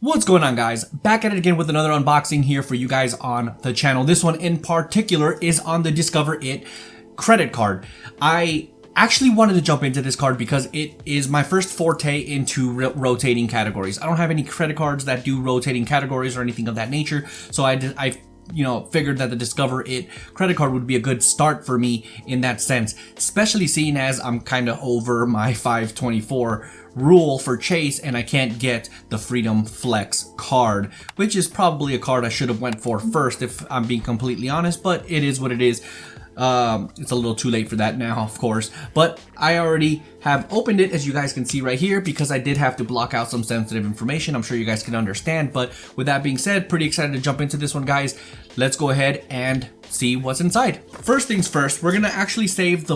What's going on, guys? Back at it again with another unboxing here for you guys on the channel. This one in particular is on the Discover It credit card. I actually wanted to jump into this card because it is my first forte into rotating categories. I don't have any credit cards that do rotating categories or anything of that nature, so I figured that the Discover It credit card would be a good start for me in that sense, especially seeing as I'm kind of over my 524 rule for Chase and I can't get the Freedom Flex card, which is probably a card I should have went for first if I'm being completely honest, but it is what it is. It's a little too late for that now, of course, but I already have opened it, as you guys can see right here, because I did have to block out some sensitive information. I'm sure you guys can understand, but with that being said, pretty excited to jump into this one, guys. Let's go ahead and see what's inside. First things first, we're gonna actually save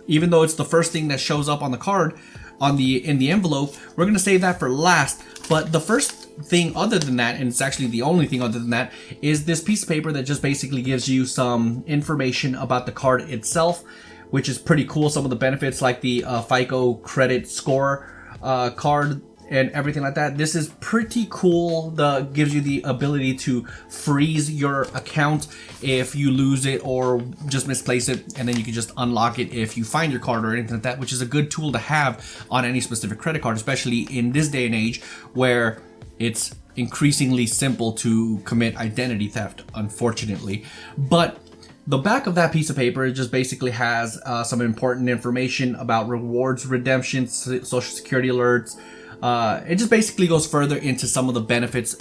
even though it's the first thing that shows up on the card, in the envelope, we're gonna save that for last. But the first thing other than that, and it's actually the only thing other than that, is this piece of paper that just basically gives you some information about the card itself, which is pretty cool. Some of the benefits, like the FICO credit score card and everything like that. This is pretty cool. Gives you the ability to freeze your account if you lose it or just misplace it, and then you can just unlock it if you find your card or anything like that, which is a good tool to have on any specific credit card, especially in this day and age where it's increasingly simple to commit identity theft, unfortunately. But the back of that piece of paper just basically has some important information about rewards, redemptions, social security alerts. It just basically goes further into some of the benefits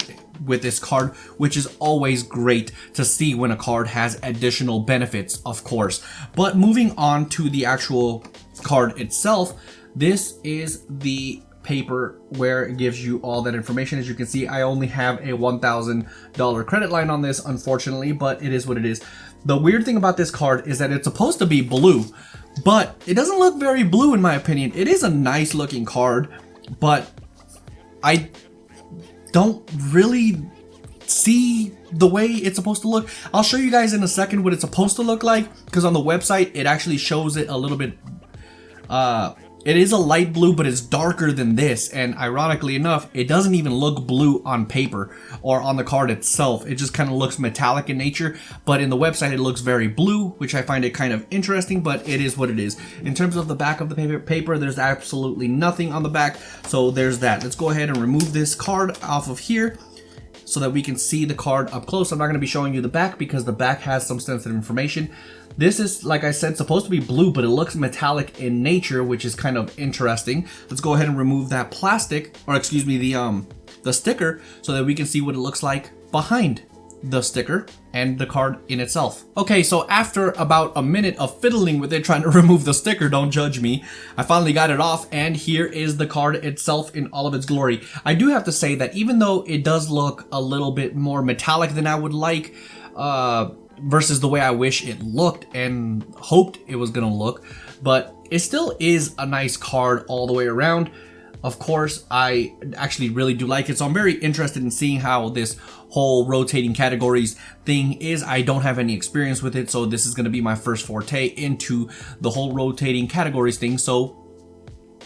with this card, which is always great to see when a card has additional benefits, of course. But moving on to the actual card itself, this is the paper where it gives you all that information. As you can see, I only have a $1,000 credit line on this, unfortunately, but it is what it is. The weird thing about this card is that it's supposed to be blue, but it doesn't look very blue in my opinion. It is a nice looking card, but I don't really see the way it's supposed to look. I'll show you guys in a second what it's supposed to look like, because on the website it actually shows it a little bit. It is a light blue, but it's darker than this, and ironically enough, it doesn't even look blue on paper or on the card itself. It just kind of looks metallic in nature, but in the website it looks very blue, which I find it kind of interesting, but it is what it is. In terms of the back of the paper, there's absolutely nothing on the back, so there's that. Let's go ahead and remove this card off of here so that we can see the card up close. I'm not going to be showing you the back because the back has some sensitive information. This is, like I said, supposed to be blue, but it looks metallic in nature, which is kind of interesting. Let's go ahead and remove that plastic, or excuse me, the sticker, so that we can see what it looks like behind the sticker and the card in itself. Okay, so after about a minute of fiddling with it, trying to remove the sticker, don't judge me, I finally got it off, and here is the card itself in all of its glory. I do have to say that even though it does look a little bit more metallic than I would like, versus the way I wish it looked and hoped it was gonna look, but it still is a nice card all the way around. Of course, I actually really do like it, so I'm very interested in seeing how this whole rotating categories thing is. I don't have any experience with it, so this is going to be my first forte into the whole rotating categories thing, so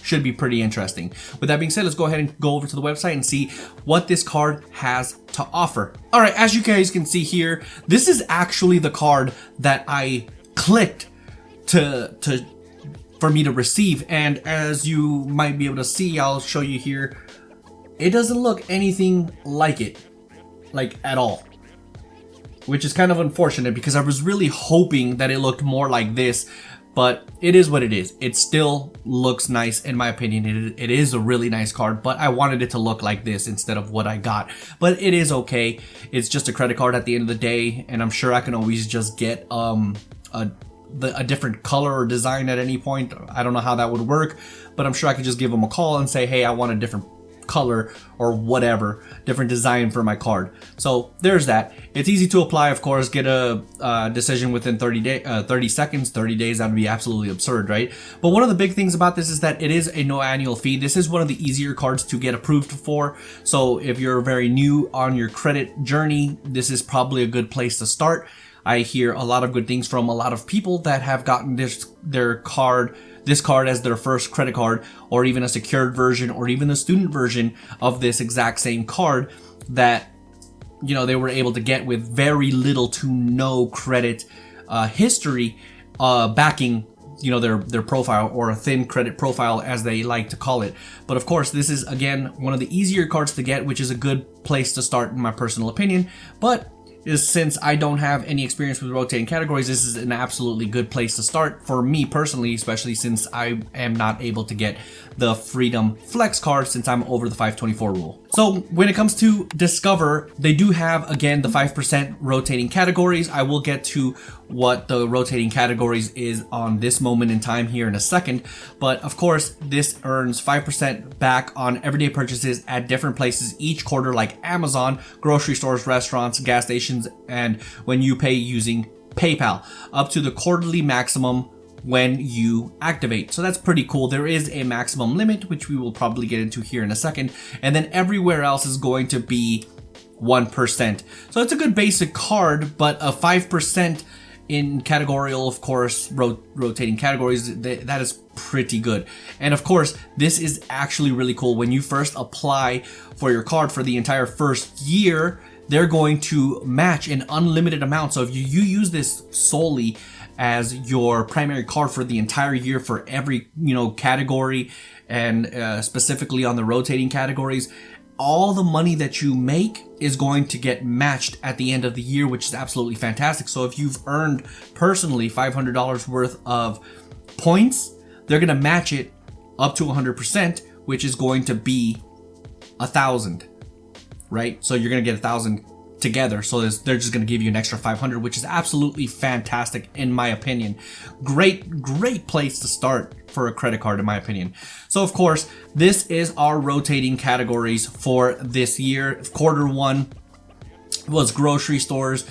should be pretty interesting. With that being said, let's go ahead and go over to the website and see what this card has to offer. All right, as you guys can see here, this is actually the card that I clicked for me to receive, and as you might be able to see, I'll show you here, it doesn't look anything like it, like at all, which is kind of unfortunate because I was really hoping that it looked more like this, but it is what it is. It still looks nice in my opinion. It is a really nice card, but I wanted it to look like this instead of what I got, but it is okay. It's just a credit card at the end of the day, and I'm sure I can always just get a different color or design at any point. I don't know how that would work, but I'm sure I could just give them a call and say, hey, I want a different color or whatever, different design for my card. So there's that. It's easy to apply, of course. Get a decision within 30 seconds. 30 days, that would be absolutely absurd, right? But one of the big things about this is that it is a no annual fee. This is one of the easier cards to get approved for, so if you're very new on your credit journey, this is probably a good place to start. I hear a lot of good things from a lot of people that have gotten their this card as their first credit card, or even a secured version, or even the student version of this exact same card that, you know, they were able to get with very little to no credit history backing, you know, their profile, or a thin credit profile as they like to call it. But of course, this is again one of the easier cards to get, which is a good place to start in my personal opinion. But since I don't have any experience with rotating categories, this is an absolutely good place to start for me personally, especially since I am not able to get the Freedom Flex card since I'm over the 524 rule. So when it comes to Discover, they do have, again, the 5% rotating categories. I will get to what the rotating categories is on this moment in time here in a second. But of course, this earns 5% back on everyday purchases at different places each quarter, like Amazon, grocery stores, restaurants, gas stations, and when you pay using PayPal, up to the quarterly maximum when you activate. So that's pretty cool. There is a maximum limit, which we will probably get into here in a second. And then everywhere else is going to be 1%. So it's a good basic card, but a 5% in categorical, of course, rotating categories, that is pretty good. And of course, this is actually really cool. When you first apply for your card for the entire first year, they're going to match an unlimited amount. So if you use this solely as your primary card for the entire year for every, you know, category, and specifically on the rotating categories, all the money that you make is going to get matched at the end of the year, which is absolutely fantastic. So if you've earned personally $500 worth of points, they're going to match it up to 100%, which is going to be 1,000, right? So you're going to get 1,000 together. So they're just going to give you an extra 500, which is absolutely fantastic in my opinion. Great place to start for a credit card in my opinion. So of course, this is our rotating categories for this year. Quarter one was grocery stores,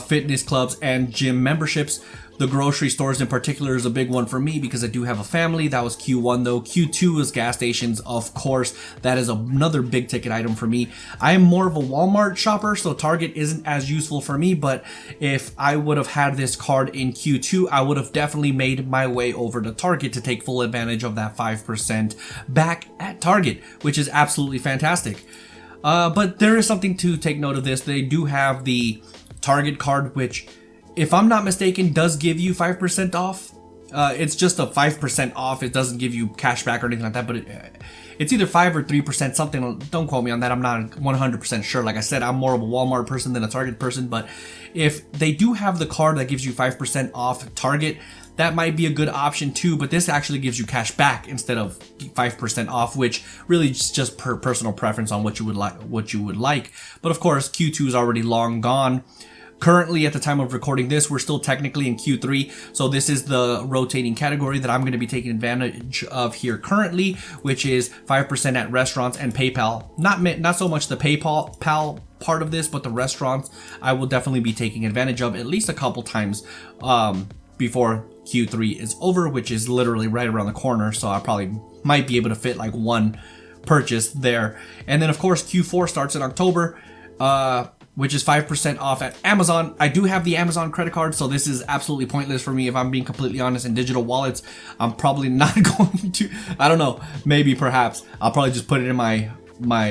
fitness clubs, and gym memberships. The grocery stores in particular is a big one for me because I do have a family. That was Q1 though. Q2 is gas stations, of course. That is another big ticket item for me. I am more of a Walmart shopper, so Target isn't as useful for me, but if I would have had this card in Q2, I would have definitely made my way over to Target to take full advantage of that 5% back at Target, which is absolutely fantastic. But there is something to take note of this. They do have the Target card, which, if I'm not mistaken, does give you 5% off. It's just a 5% off. It doesn't give you cash back or anything like that, but it's either 5 or 3%, something. Don't quote me on that. I'm not 100% sure. Like I said, I'm more of a Walmart person than a Target person, but if they do have the card that gives you 5% off Target, that might be a good option too, but this actually gives you cash back instead of 5% off, which really is just per personal preference on what you would like. But of course, Q2 is already long gone. Currently, at the time of recording this, we're still technically in Q3, so this is the rotating category that I'm going to be taking advantage of here currently, which is 5% at restaurants and PayPal. Not so much the PayPal part of this, but the restaurants I will definitely be taking advantage of at least a couple times before Q3 is over, which is literally right around the corner, so I probably might be able to fit like one purchase there. And then of course Q4 starts in October, which is 5% off at Amazon. I do have the Amazon credit card, so this is absolutely pointless for me if I'm being completely honest. In digital wallets, I'm probably not going to, I don't know, maybe perhaps I'll probably just put it in my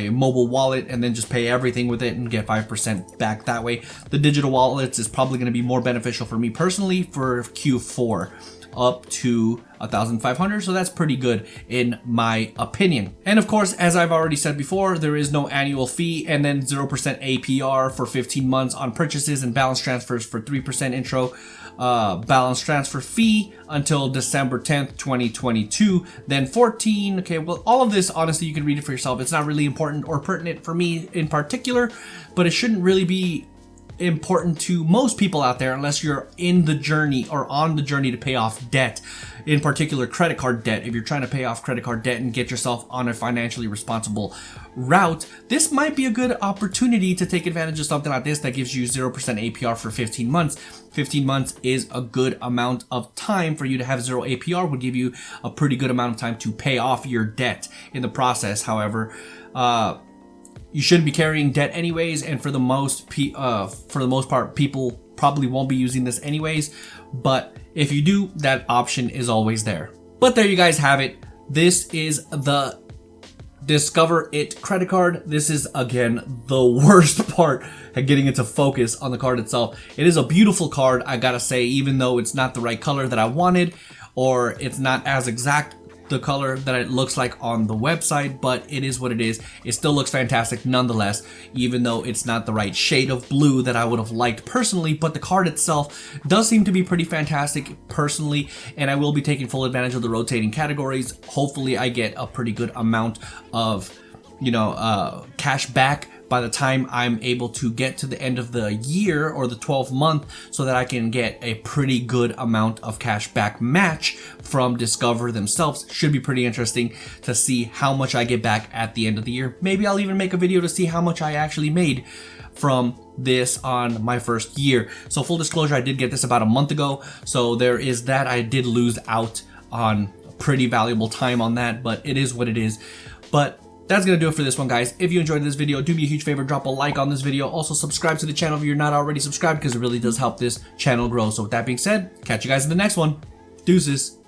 mobile wallet and then just pay everything with it and get 5% back that way. The digital wallets is probably going to be more beneficial for me personally for Q4, up to 1,500, so that's pretty good in my opinion. And of course, as I've already said before, there is no annual fee, and then 0% APR for 15 months on purchases, and balance transfers for 3% intro balance transfer fee until December 10th, 2022. Then 14, okay, well, all of this, honestly, you can read it for yourself. It's not really important or pertinent for me in particular, but it shouldn't really be important to most people out there unless you're in the journey or on the journey to pay off debt, in particular credit card debt. If you're trying to pay off credit card debt and get yourself on a financially responsible route, this might be a good opportunity to take advantage of something like this that gives you 0% APR for 15 months. 15 months is a good amount of time for you to have 0 APR, would give you a pretty good amount of time to pay off your debt in the process. However, you shouldn't be carrying debt anyways, and for the most part, people probably won't be using this anyways. But if you do, that option is always there. But there you guys have it. This is the Discover It credit card. This is, again, the worst part at getting it to focus on the card itself. It is a beautiful card, I gotta say, even though it's not the right color that I wanted, or it's not as exact the color that it looks like on the website, but it is what it is. It still looks fantastic nonetheless, even though it's not the right shade of blue that I would have liked personally. But the card itself does seem to be pretty fantastic personally, and I will be taking full advantage of the rotating categories. Hopefully I get a pretty good amount of, cash back by the time I'm able to get to the end of the year or the 12th month, so that I can get a pretty good amount of cash back match from Discover themselves. Should be pretty interesting to see how much I get back at the end of the year. Maybe I'll even make a video to see how much I actually made from this on my first year. So full disclosure, I did get this about a month ago, so there is that. I did lose out on pretty valuable time on that, but it is what it is. But that's gonna do it for this one, guys. If you enjoyed this video, do me a huge favor, drop a like on this video. Also subscribe to the channel if you're not already subscribed, because it really does help this channel grow. So with that being said, catch you guys in the next one. Deuces.